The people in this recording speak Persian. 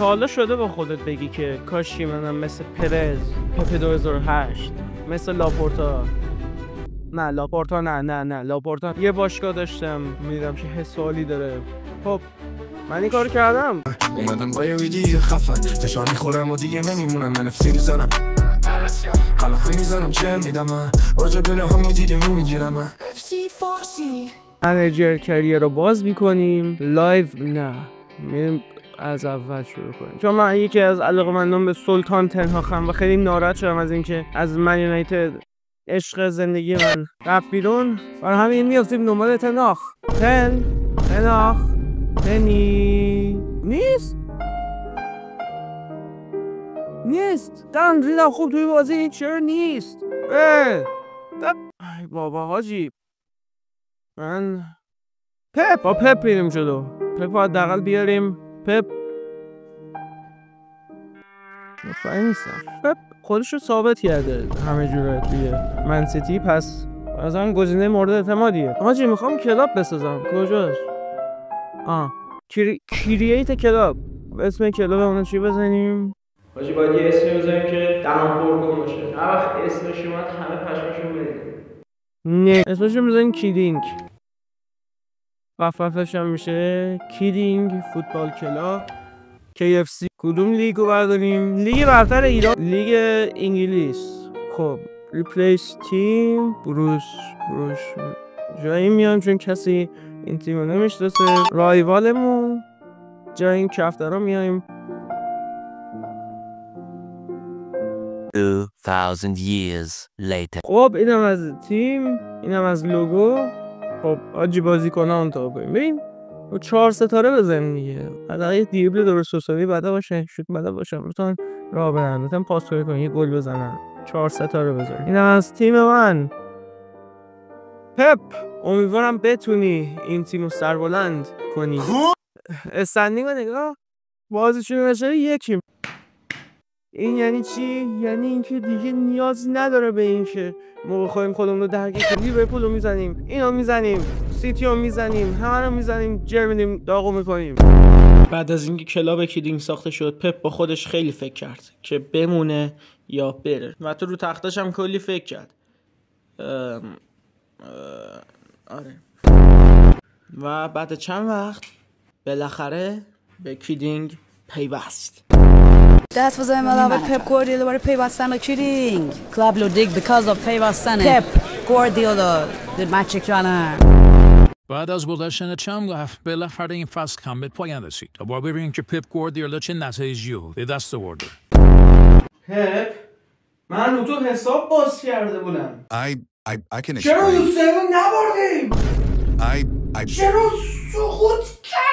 تا حالا شده با خودت بگی که کاشی منم مثل پرز، پپ 2008، مثل لاپورتا، نه لاپورتا نه لاپورتا یه باشگاه داشتم میدیدم چه حس و حالی داره. خب من این کار کردم. اومدم با یه ویدیو خفن فشار میخورم و دیگه نمیمونم. من نفسی میزنم خلافه میزنم چه میدم من راجع بله هم میدیدیم رو میگیرم من منیجر کریر رو باز میکنیم. لایو نه میریم از اول شروع کنیم، چون من یکی از علاقه‌مندان به سلطان تنهاخم و خیلی ناراحت شدم از اینکه از من یونایتد عشق زندگی من رفت بیرون. برای همین میافتیم دنبال تنی نیست. دارم ریدم خوب توی بازی چرا نیست؟ ای بابا حاجی من با پپ بیریم جلو. پپ حداقل بیاریم. پپ مطمئن نیستم. پپ خودش رو ثابت کرده همه جوره توی منسیتی، پس از آن گزینه مورد اعتمادیه. حاجی میخوام کلاب بسازم. کجاست؟ کرییت کلاب. اسم کلاب اون چی بزنیم؟ حاجی باید یه اسمی بزنیم که دهان پرکن باشه. هر وقت اسمش اومد همه پشمشون بریزه. نه اسمش رو بزنیم کیدینگ. خففش هم میشه کیدینگ فوتبال کلاب KFC. کدوم لیگ رو برداریم؟ لیگ برتر ایران، لیگ انگلیس. خب ریپلیس تیم بروش جایی میام چون کسی این تیم رو نمیشناسه. رایوالمون جای این کفترها میایم. 2000 years later. خب اینم از تیم، اینم از لوگو. خب آجی بازی کنه اون تا ببین 4 ستاره بزنیم دیگه. حداقل یه دیبل درست حسابی بده باشه، شوت بده باشه، لطفاً راه برن، لطفاً پاس کنن، یه گل بزنن. 4 ستاره بزنیم. اینم از تیم من. پپ امیدوارم بتونی این تیمو سربلند کنی. استندینگ رو نگاه، بازیشون نشه یکیم. این یعنی چی؟ یعنی اینکه دیگه نیاز نداره به این که ما بخوایم خودمون رو درگیر کنیم. لیورپول رو میزنیم، اینو میزنیم، سیتی رو میزنیم، همه رو میزنیم، جر داغو میکنیم. بعد از اینکه کلاب کیدینگ ساخته شد، پپ با خودش خیلی فکر کرد که بمونه یا بره و تو رو تختش هم کلی فکر کرد. آره. و بعد چند وقت بالاخره به کیدینگ پیوست. دست بزنیم علاوه پپ گواردیولا برای پیوستن به کیدینگ. کلاب رو دیگ because of پیوستن پپ گواردیولا در مچ کرانه. بعد از گذشتن چند وقت بالاخره این فصل کم به پایان رسید و با ببینیم که پپ گواردیولا چه نتایجی رو به دست آورده. پپ من رو تو حساب باز کرده بودم. I can explain. چرا یوسف نبردیم؟ I چرا سقوط کرد؟